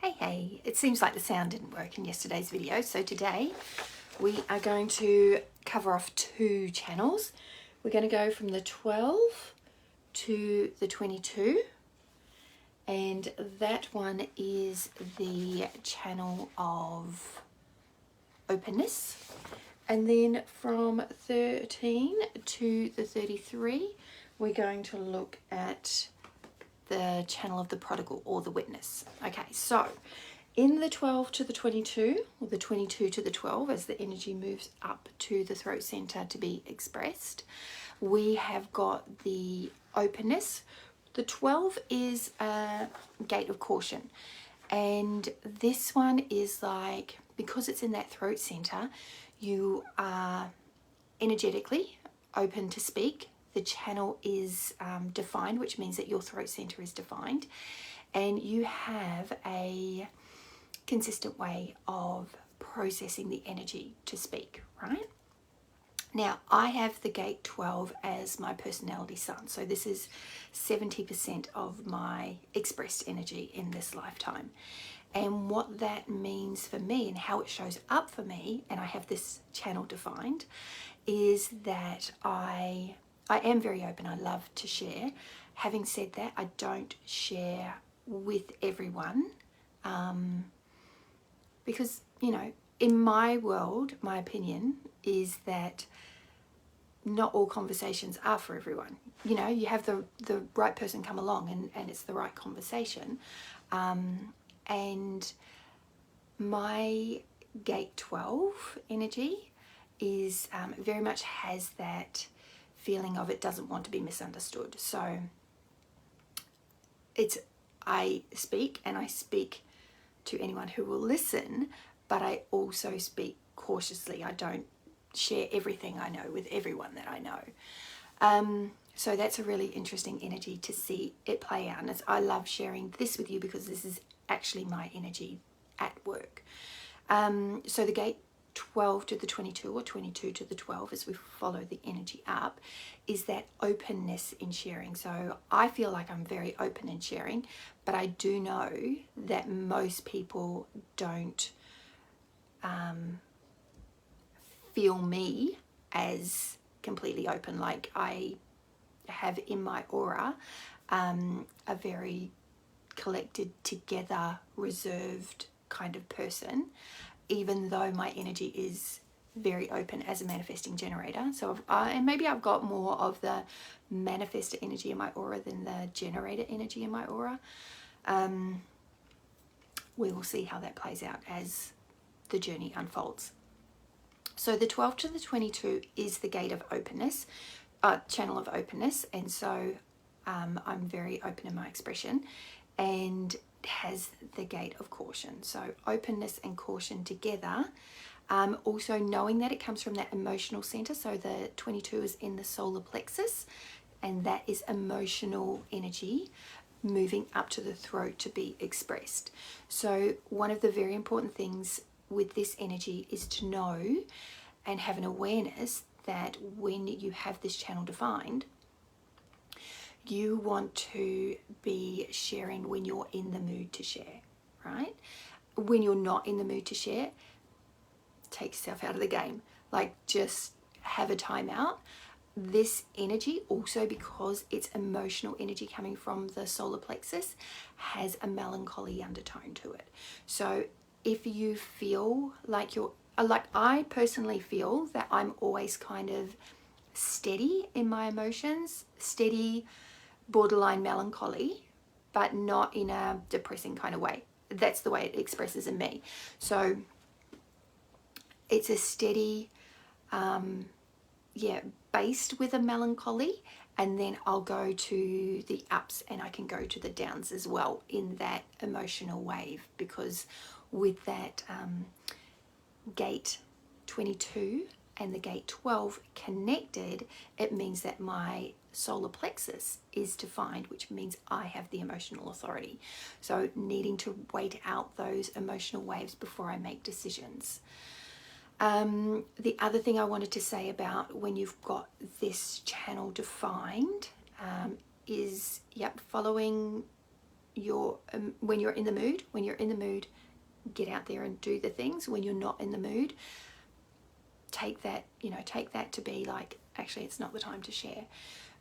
Hey, it seems like the sound didn't work in yesterday's video, so today we are going to cover off two channels. We're going to go from the 12 to the 22, and that one is the Channel of Openness. And then from 13 to the 33, we're going to look at the Channel of the Prodigal or the Witness. Okay, so in the 12 to the 22, or the 22 to the 12, as the energy moves up to the throat center to be expressed, we have got the openness. The 12 is a gate of caution, and this one is like, because it's in that throat center, you are energetically open to speak. The channel is defined, which means that your throat center is defined, and you have a consistent way of processing the energy to speak, right? Now, I have the gate 12 as my personality sun, so this is 70% of my expressed energy in this lifetime. And what that means for me and how it shows up for me, and I have this channel defined, is that I am very open. I love to share. Having said that, I don't share with everyone because, you know, in my world, my opinion is that not all conversations are for everyone. You know, you have the right person come along and it's the right conversation. And my gate 12 energy is very much has that feeling of it doesn't want to be misunderstood. So I speak, and I speak to anyone who will listen, but I also speak cautiously. I don't share everything I know with everyone that I know. So that's a really interesting energy to see it play out. And I love sharing this with you because this is actually my energy at work. So the gate 12 to the 22 or 22 to the 12, as we follow the energy up, is that openness in sharing. So I feel like I'm very open in sharing, but I do know that most people don't feel me as completely open. Like, I have in my aura a very collected together, reserved kind of person, even though my energy is very open as a manifesting generator. So and maybe I've got more of the manifestor energy in my aura than the generator energy in my aura. We will see how that plays out as the journey unfolds. So the 12 to the 22 is the gate of openness, channel of openness, and so I'm very open in my expression, and has the gate of caution. So openness and caution together. Also knowing that it comes from that emotional center. So the 22 is in the solar plexus, and that is emotional energy moving up to the throat to be expressed. So one of the very important things with this energy is to know and have an awareness that when you have this channel defined, you want to be sharing when you're in the mood to share, right? When you're not in the mood to share, take yourself out of the game. Like, just have a timeout. This energy also, because it's emotional energy coming from the solar plexus, has a melancholy undertone to it. So if you feel like I personally feel that I'm always kind of steady in my emotions, steady, borderline melancholy, but not in a depressing kind of way. That's the way it expresses in me. So it's a steady, based with a melancholy, and then I'll go to the ups and I can go to the downs as well in that emotional wave, because with that gate 22 and the gate 12 connected, it means that my solar plexus is defined, which means I have the emotional authority. So needing to wait out those emotional waves before I make decisions. The other thing I wanted to say about when you've got this channel defined is, following when you're in the mood, get out there and do the things. When you're not in the mood, take that to be like, actually, it's not the time to share.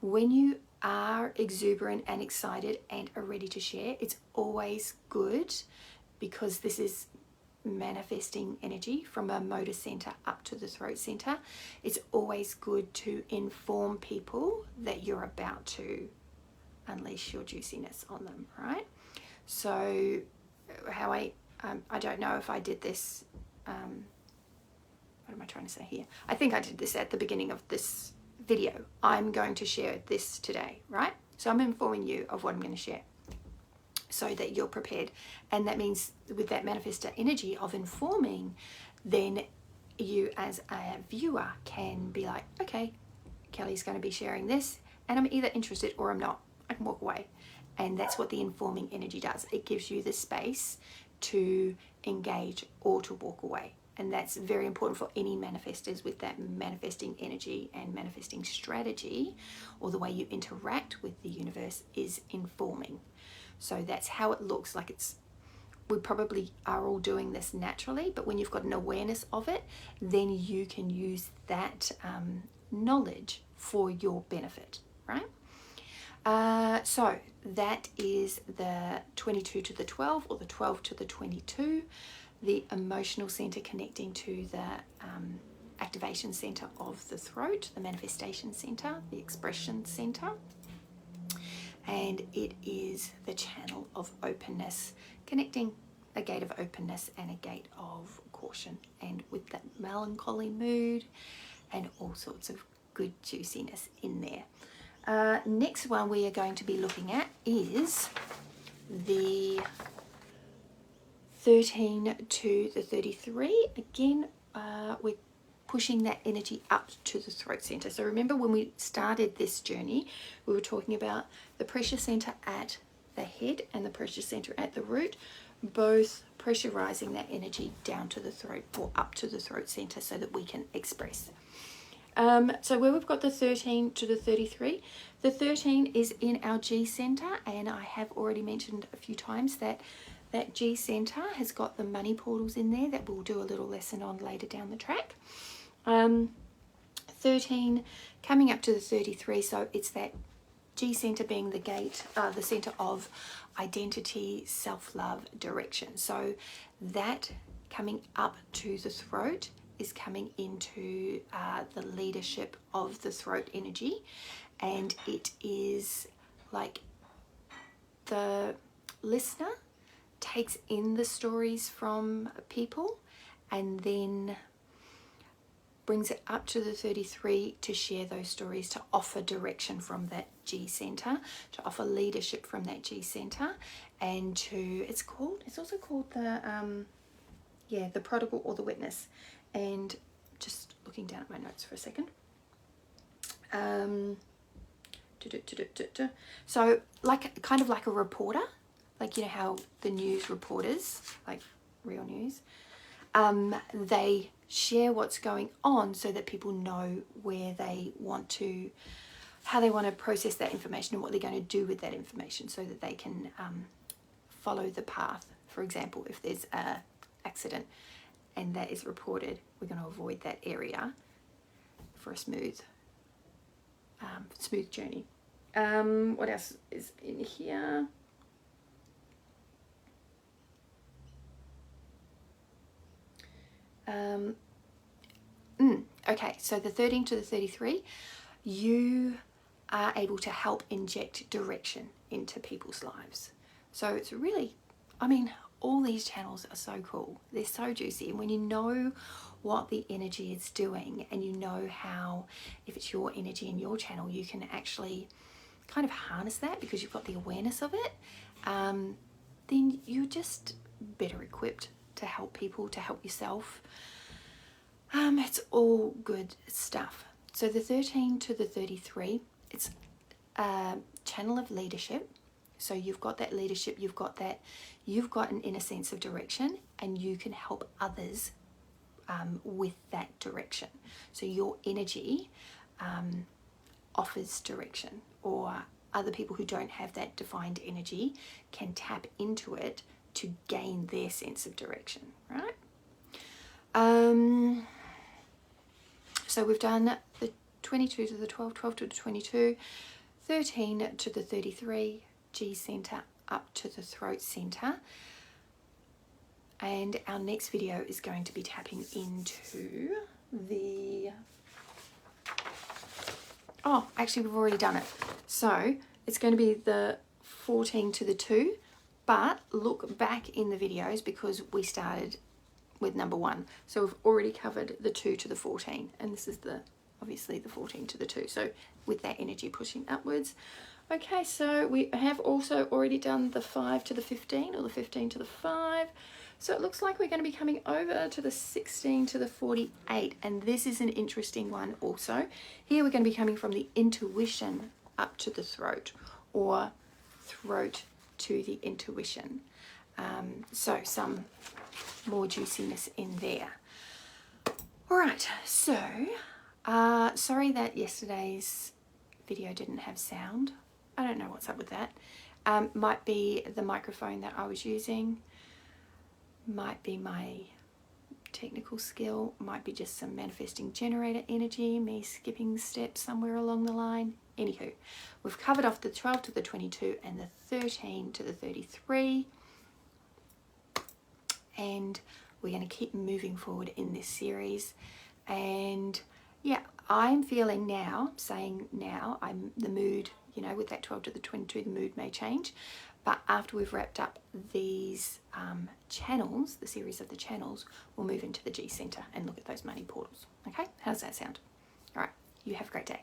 When you are exuberant and excited and are ready to share, it's always good, because this is manifesting energy from a motor center up to the throat center. It's always good to inform people that you're about to unleash your juiciness on them, right? So how I don't know if I did this, what am I trying to say here? I think I did this at the beginning of this video. I'm going to share this today, right? So I'm informing you of what I'm going to share so that you're prepared. And that means with that manifestor energy of informing, then you as a viewer can be like, okay, Kelly's going to be sharing this, and I'm either interested or I'm not. I can walk away. And that's what the informing energy does. It gives you the space to engage or to walk away. And that's very important for any manifestors with that manifesting energy and manifesting strategy, or the way you interact with the universe is informing. So that's how it looks like. We probably are all doing this naturally, but when you've got an awareness of it, then you can use that knowledge for your benefit, right? So that is the 22 to the 12, or the 12 to the 22, the emotional center connecting to the activation center of the throat, the manifestation center, the expression center. And it is the channel of openness, connecting a gate of openness and a gate of caution, and with that melancholy mood and all sorts of good juiciness in there. Next one we are going to be looking at is the 13 to the 33. Again, we're pushing that energy up to the throat center. So remember, when we started this journey, we were talking about the pressure center at the head and the pressure center at the root, both pressurizing that energy down to the throat or up to the throat center so that we can express. So where we've got the 13 to the 33, the 13 is in our G center, and I have already mentioned a few times that that G center has got the money portals in there that we'll do a little lesson on later down the track. 13 coming up to the 33, so it's that G center being the gate, the center of identity, self-love, direction. So that coming up to the throat is coming into the leadership of the throat energy, and it is like the listener takes in the stories from people and then brings it up to the 33 to share those stories, to offer direction from that G center, to offer leadership from that G center, and to, it's also called the the prodigal or the witness. And just looking down at my notes for a second. So kind of like a reporter, like, you know how the news reporters, like real news, they share what's going on so that people know where they want to, how they want to process that information and what they're going to do with that information, so that they can follow the path. For example, if there's a accident and that is reported, we're going to avoid that area for a smooth journey. What else is in here? Okay, so the 13 to the 33, you are able to help inject direction into people's lives. So it's really, I mean, all these channels are so cool. They're so juicy. And when you know what the energy is doing, and you know how, if it's your energy in your channel, you can actually kind of harness that because you've got the awareness of it, then you're just better equipped to help people, to help yourself. It's all good stuff. So the 13 to the 33, it's a channel of leadership. So you've got that leadership, you've got an inner sense of direction, and you can help others with that direction. So your energy offers direction, or other people who don't have that defined energy can tap into it to gain their sense of direction, right? So we've done the 22 to the 12, 12 to the 22, 13 to the 33, G center up to the throat center. And our next video is going to be tapping into the... Oh, actually we've already done it. So it's going to be the 14 to the 2, but look back in the videos because we started with number 1. So we've already covered the 2 to the 14, and this is obviously the 14 to the 2. So with that energy pushing upwards. Okay, so we have also already done the 5 to the 15 or the 15 to the 5. So it looks like we're going to be coming over to the 16 to the 48, and this is an interesting one also. Here we're going to be coming from the intuition up to the throat, or throat to the intuition. So some more juiciness in there. All right, so sorry that yesterday's video didn't have sound. I don't know what's up with that. Might be the microphone that I was using, might be my technical skill, might be just some manifesting generator energy, me skipping steps somewhere along the line. Anywho, we've covered off the 12 to the 22 and the 13 to the 33, and we're going to keep moving forward in this series. And yeah, I'm feeling now, saying now, I'm the mood, you know, with that 12 to the 22, the mood may change. But after we've wrapped up these channels, the series of the channels, we'll move into the G center and look at those money portals. Okay, how does that sound? All right, you have a great day.